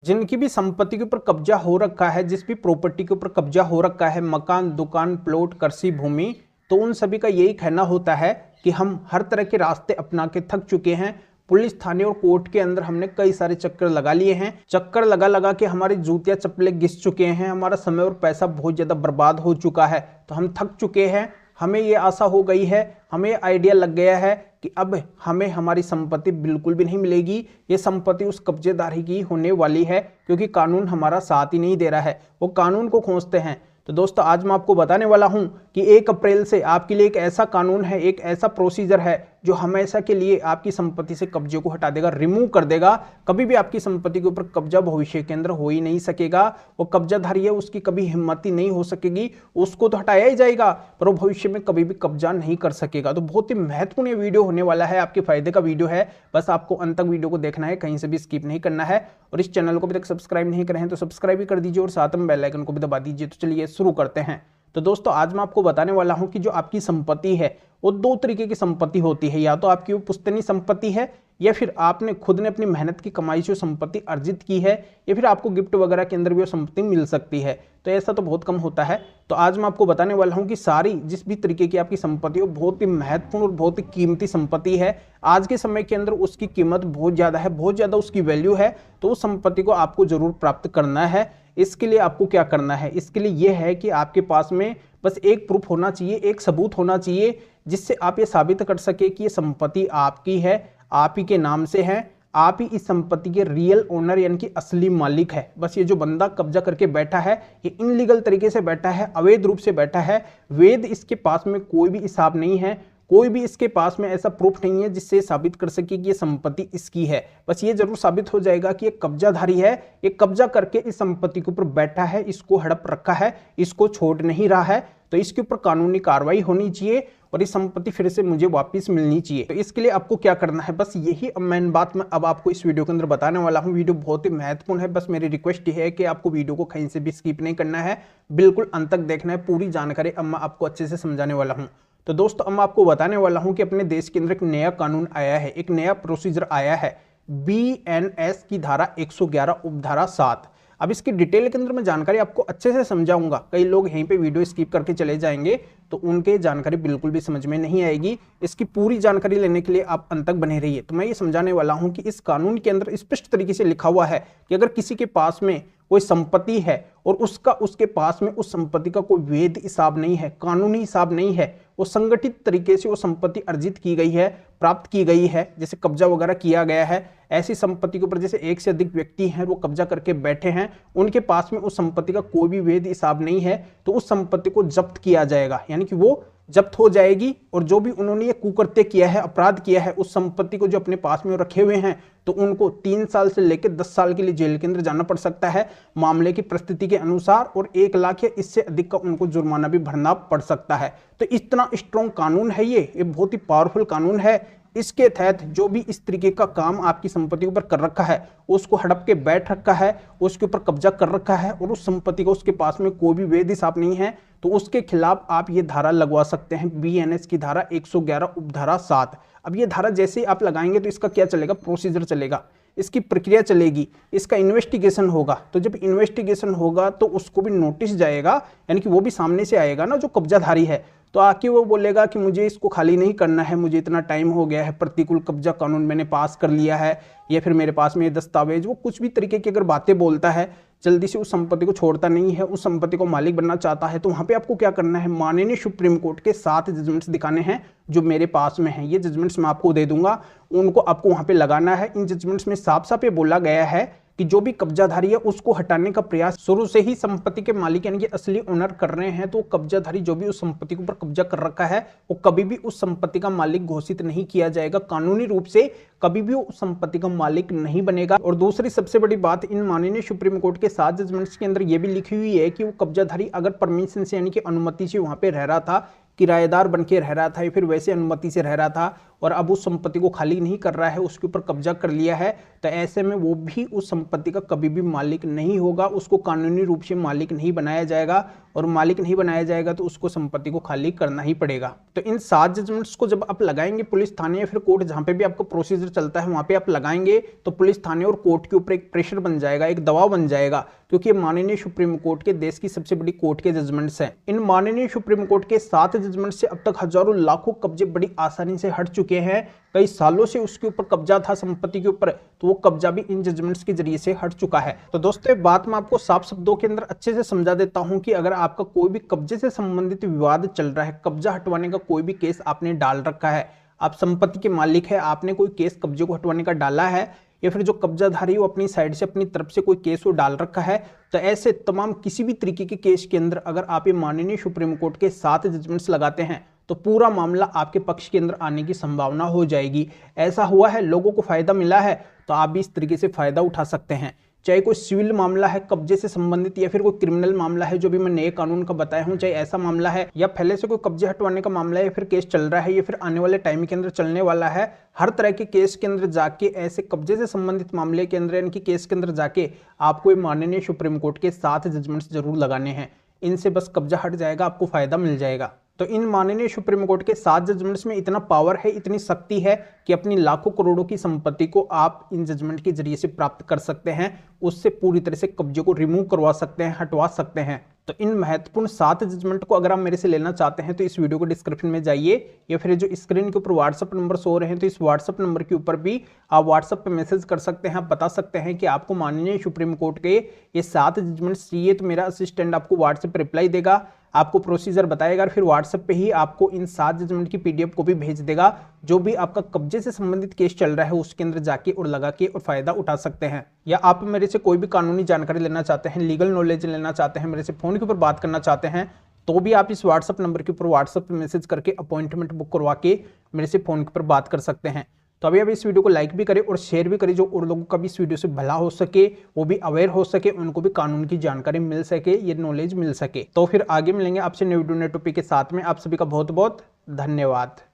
जिनकी भी संपत्ति के ऊपर कब्जा हो रखा है, जिस भी प्रॉपर्टी के ऊपर कब्जा हो रखा है, मकान, दुकान, प्लॉट, कृषि भूमि, तो उन सभी का यही कहना होता है कि हम हर तरह के रास्ते अपना के थक चुके हैं। पुलिस थाने और कोर्ट के अंदर हमने कई सारे चक्कर लगा लिए हैं। चक्कर लगा लगा के हमारी जूतियां चप्पलें घिस चुके हैं, हमारा समय और पैसा बहुत ज्यादा बर्बाद हो चुका है। तो हम थक चुके हैं। हमें ये आशा हो गई है, हमें आइडिया लग गया है कि अब हमें हमारी संपत्ति बिल्कुल भी नहीं मिलेगी। ये संपत्ति उस कब्जेदारी की होने वाली है, क्योंकि कानून हमारा साथ ही नहीं दे रहा है। वो कानून को खोजते हैं। तो दोस्तों, आज मैं आपको बताने वाला हूं कि 1 अप्रैल से आपके लिए एक ऐसा कानून है, एक ऐसा प्रोसीजर है जो हमेशा के लिए आपकी संपत्ति से कब्जे को हटा देगा, रिमूव कर देगा। कभी भी आपकी संपत्ति के ऊपर कब्जा भविष्य के अंदर हो ही नहीं सकेगा। वो कब्जाधारी है, उसकी कभी हिम्मत ही नहीं हो सकेगी। उसको तो हटाया ही जाएगा, पर वो भविष्य में कभी भी कब्जा नहीं कर सकेगा। तो बहुत ही महत्वपूर्ण ये वीडियो होने वाला है, आपके फायदे का वीडियो है। बस आपको अंत तक वीडियो को देखना है, कहीं से भी स्किप नहीं करना है। और इस चैनल को अभी तक सब्सक्राइब नहीं करे हैं तो सब्सक्राइब भी कर दीजिए और साथ में बेल आइकन को भी दबा दीजिए। तो चलिए शुरू करते हैं। तो दोस्तों, आज मैं आपको बताने वाला हूं कि जो आपकी संपत्ति है वो 2 तरीके की संपत्ति होती है। या तो आपकी वो पुश्तैनी संपत्ति है, या फिर आपने खुद ने अपनी मेहनत की कमाई से संपत्ति अर्जित की है, या फिर आपको गिफ्ट वगैरह के अंदर भी वो संपत्ति मिल सकती है। तो ऐसा तो बहुत कम होता है। तो आज मैं आपको बताने वाला हूं कि सारी जिस भी तरीके की आपकी संपत्ति हो, बहुत ही महत्वपूर्ण और बहुत ही कीमती संपत्ति है। आज के समय के अंदर उसकी कीमत बहुत ज़्यादा है, बहुत ज़्यादा उसकी वैल्यू है। तो उस संपत्ति को आपको जरूर प्राप्त करना है। इसके लिए आपको क्या करना है? इसके लिए यह है कि आपके पास में बस एक प्रूफ होना चाहिए, एक सबूत होना चाहिए, जिससे आप ये साबित कर सके कि ये संपत्ति आपकी है, आप ही के नाम से है, आप ही इस संपत्ति के रियल ओनर यानी कि असली मालिक है। बस ये जो बंदा कब्जा करके बैठा है, ये इनलीगल तरीके से बैठा है, अवैध रूप से बैठा है। वैध इसके पास में कोई भी हिसाब नहीं है, कोई भी इसके पास में ऐसा प्रूफ नहीं है जिससे साबित कर सके कि ये संपत्ति इसकी है। बस ये जरूर साबित हो जाएगा कि ये कब्जाधारी है, ये कब्जा करके इस संपत्ति के ऊपर बैठा है, इसको हड़प रखा है, इसको छोड़ नहीं रहा है। तो इसके ऊपर कानूनी कार्रवाई होनी चाहिए और ये संपत्ति फिर से मुझे वापस मिलनी चाहिए। तो इसके लिए आपको क्या करना है, बस यही मेन बात मैं अब आपको इस वीडियो के अंदर बताने वाला हूँ। वीडियो बहुत ही महत्वपूर्ण है। बस मेरी रिक्वेस्ट ये है कि आपको वीडियो को कहीं से भी स्किप नहीं करना है, बिल्कुल अंत तक देखना है। पूरी जानकारी अब मैं आपको अच्छे से समझाने वाला हूँ। तो दोस्तों, अब मैं आपको बताने वाला हूं कि अपने देश के अंदर एक नया कानून आया है, एक नया प्रोसीजर आया है, BNS की धारा 111 उपधारा 7। अब इसकी डिटेल के अंदर मैं जानकारी आपको अच्छे से समझाऊंगा। कई लोग यहीं पे वीडियो स्किप करके चले जाएंगे तो उनके जानकारी बिल्कुल भी समझ में नहीं आएगी। इसकी पूरी जानकारी लेने के लिए आप अंत तक बने रहिए। तो मैं ये समझाने वाला हूं कि इस कानून के अंदर स्पष्ट तरीके से लिखा हुआ है कि अगर किसी के पास में कोई संपत्ति है और उसके पास में उस संपत्ति का कोई वैध हिसाब नहीं है, कानूनी हिसाब नहीं है, वो संगठित तरीके से वो संपत्ति अर्जित की गई है, प्राप्त की गई है, जैसे कब्जा वगैरह किया गया है, ऐसी संपत्ति के ऊपर जैसे एक से अधिक व्यक्ति हैं वो कब्जा करके बैठे हैं, उनके पास में उस संपत्ति का कोई भी वैध हिसाब नहीं है, तो उस संपत्ति को जब्त किया जाएगा, यानी कि वो जब्त हो जाएगी। और जो भी उन्होंने ये कुकृत्य किया है, अपराध किया है, उस संपत्ति को जो अपने पास में रखे हुए हैं, तो उनको 3 साल से लेकर 10 साल के लिए जेल के अंदर जाना पड़ सकता है मामले की परिस्थिति के अनुसार, और 1 लाख या इससे अधिक का उनको जुर्माना भी भरना पड़ सकता है। तो इतना स्ट्रॉन्ग कानून है ये बहुत ही पावरफुल कानून है। इसके तहत जो भी इस तरीके का काम आपकी संपत्ति के ऊपर कर रखा है, उसको हड़प के बैठ रखा है, उसके ऊपर कब्जा कर रखा है, और उस संपत्ति को उसके पास में कोई भी वैध हिसाब नहीं है, तो उसके खिलाफ आप ये धारा लगवा सकते हैं, BNS की धारा 111 उपधारा 7। अब ये धारा जैसे ही आप लगाएंगे तो इसका क्या चलेगा, प्रोसीजर चलेगा, इसकी प्रक्रिया चलेगी, इसका इन्वेस्टिगेशन होगा। तो जब इन्वेस्टिगेशन होगा तो उसको भी नोटिस जाएगा, यानी कि वो भी सामने से आएगा ना जो कब्जाधारी है, तो आके वो बोलेगा कि मुझे इसको खाली नहीं करना है, मुझे इतना टाइम हो गया है, प्रतिकूल कब्जा कानून मैंने पास कर लिया है, या फिर मेरे पास में ये दस्तावेज, वो कुछ भी तरीके की अगर बातें बोलता है, जल्दी से उस संपत्ति को छोड़ता नहीं है, उस संपत्ति को मालिक बनना चाहता है, तो वहां पे आपको क्या करना है, माननीय सुप्रीम कोर्ट के 7 जजमेंट्स दिखाने हैं जो मेरे पास में हैं। ये जजमेंट्स मैं आपको दे दूंगा, उनको आपको वहां पे लगाना है। इन जजमेंट्स में साफ साफ ये बोला गया है कि जो भी कब्जाधारी है उसको हटाने का प्रयास शुरू से ही संपत्ति के मालिक यानी कि असली ओनर कर रहे हैं, तो कब्जाधारी जो भी उस संपत्ति के ऊपर कब्जा कर रखा है वो कभी भी उस संपत्ति का मालिक घोषित नहीं किया जाएगा, कानूनी रूप से कभी भी उस संपत्ति का मालिक नहीं बनेगा। और दूसरी सबसे बड़ी बात, इन माननीय सुप्रीम कोर्ट के 7 जजमेंट्स के अंदर यह भी लिखी हुई है कि वो कब्जाधारी अगर परमिशन से यानी कि अनुमति से वहां पे रह रहा था, किराएदार बन के रह रहा था, या फिर वैसे अनुमति से रह रहा था, और अब उस संपत्ति को खाली नहीं कर रहा है, उसके ऊपर कब्जा कर लिया है, तो ऐसे में वो भी उस संपत्ति का कभी भी मालिक नहीं होगा, उसको कानूनी रूप से मालिक नहीं बनाया जाएगा, और मालिक नहीं बनाया जाएगा तो उसको संपत्ति को खाली करना ही पड़ेगा। तो इन 7 जजमेंट्स को जब आप लगाएंगे पुलिस थाने या फिर कोर्ट, जहां पे भी आपका प्रोसीजर चलता है वहां पे आप लगाएंगे, तो पुलिस थाने और कोर्ट के ऊपर एक प्रेशर बन जाएगा, एक दबाव बन जाएगा, क्योंकि ये माननीय सुप्रीम कोर्ट के देश की सबसे बड़ी कोर्ट के जजमेंट्स हैं। इन माननीय सुप्रीम कोर्ट के 7 जजमेंट से अब तक हजारों लाखों कब्जे बड़ी आसानी से हट चुके हैं। कई सालों से उसके ऊपर कब्जा था संपत्ति के ऊपर, तो वो कब्जा भी इन जजमेंट्स के जरिए से हट चुका है। तो दोस्तों एक बात मैं आपको साफ शब्दों के अंदर अच्छे से समझा देता हूं कि अगर आपका कोई भी कब्जे से संबंधित विवाद चल रहा है, कब्जा हटवाने का कोई भी केस आपने डाल रखा है, आप संपत्ति के मालिक है, आपने कोई केस कब्जे को हटवाने का डाला है, या फिर जो कब्जाधारी वो अपनी साइड से अपनी तरफ से कोई केस वो डाल रखा है, तो ऐसे तमाम किसी भी तरीके के केस के अंदर अगर आप ये माननीय सुप्रीम कोर्ट के 7 जजमेंट्स लगाते हैं तो पूरा मामला आपके पक्ष के अंदर आने की संभावना हो जाएगी। ऐसा हुआ है, लोगों को फायदा मिला है, तो आप भी इस तरीके से फायदा उठा सकते हैं। चाहे कोई सिविल मामला है कब्जे से संबंधित, या फिर कोई क्रिमिनल मामला है जो भी मैं नए कानून का बताया हूं, चाहे ऐसा मामला है या पहले से कोई कब्जे हटवाने का मामला है, या फिर केस चल रहा है, या फिर आने वाले टाइम के अंदर चलने वाला है, हर तरह के केस के अंदर जाके, ऐसे कब्जे से संबंधित मामले के अंदर, यानी कि केस के अंदर जाके आपको माननीय सुप्रीम कोर्ट के 7 जजमेंट्स जरूर लगाने हैं। इनसे बस कब्जा हट जाएगा, आपको फायदा मिल जाएगा। तो इन माननीय सुप्रीम कोर्ट के 7 जजमेंट्स में इतना पावर है, इतनी शक्ति है कि अपनी लाखों करोड़ों की संपत्ति को आप इन जजमेंट के जरिए से प्राप्त कर सकते हैं, उससे पूरी तरह से कब्जे को रिमूव करवा सकते हैं, हटवा सकते हैं। तो इन महत्वपूर्ण 7 जजमेंट को अगर आप मेरे से लेना चाहते हैं तो इस वीडियो को डिस्क्रिप्शन में जाइए, या फिर जो स्क्रीन के ऊपर व्हाट्सएप नंबर शो रहे हैं तो इस व्हाट्सएप नंबर के ऊपर भी आप व्हाट्सएप पे मैसेज कर सकते हैं। आप बता सकते हैं कि आपको माननीय सुप्रीम कोर्ट के ये 7 जजमेंट्स चाहिए, तो मेरा असिस्टेंट आपको व्हाट्सएप पर रिप्लाई देगा, आपको प्रोसीजर बताएगा, और फिर व्हाट्सएप पे ही आपको इन 7 जजमेंट की पीडीएफ को भी भेज देगा। जो भी आपका कब्जे से संबंधित केस चल रहा है उसके अंदर जाके और लगा के और फायदा उठा सकते हैं। या आप मेरे से कोई भी कानूनी जानकारी लेना चाहते हैं, लीगल नॉलेज लेना चाहते हैं, मेरे से फोन के ऊपर बात करना चाहते हैं, तो भी आप इस व्हाट्सएप नंबर के ऊपर व्हाट्सएप पे मैसेज करके अपॉइंटमेंट बुक करवा के मेरे से फोन के ऊपर बात कर सकते हैं। तो अभी इस वीडियो को लाइक भी करें और शेयर भी करें, जो और लोगों का भी इस वीडियो से भला हो सके, वो भी अवेयर हो सके, उनको भी कानून की जानकारी मिल सके, ये नॉलेज मिल सके। तो फिर आगे मिलेंगे आपसे नए वीडियो नए टॉपिक के साथ में। आप सभी का बहुत बहुत धन्यवाद।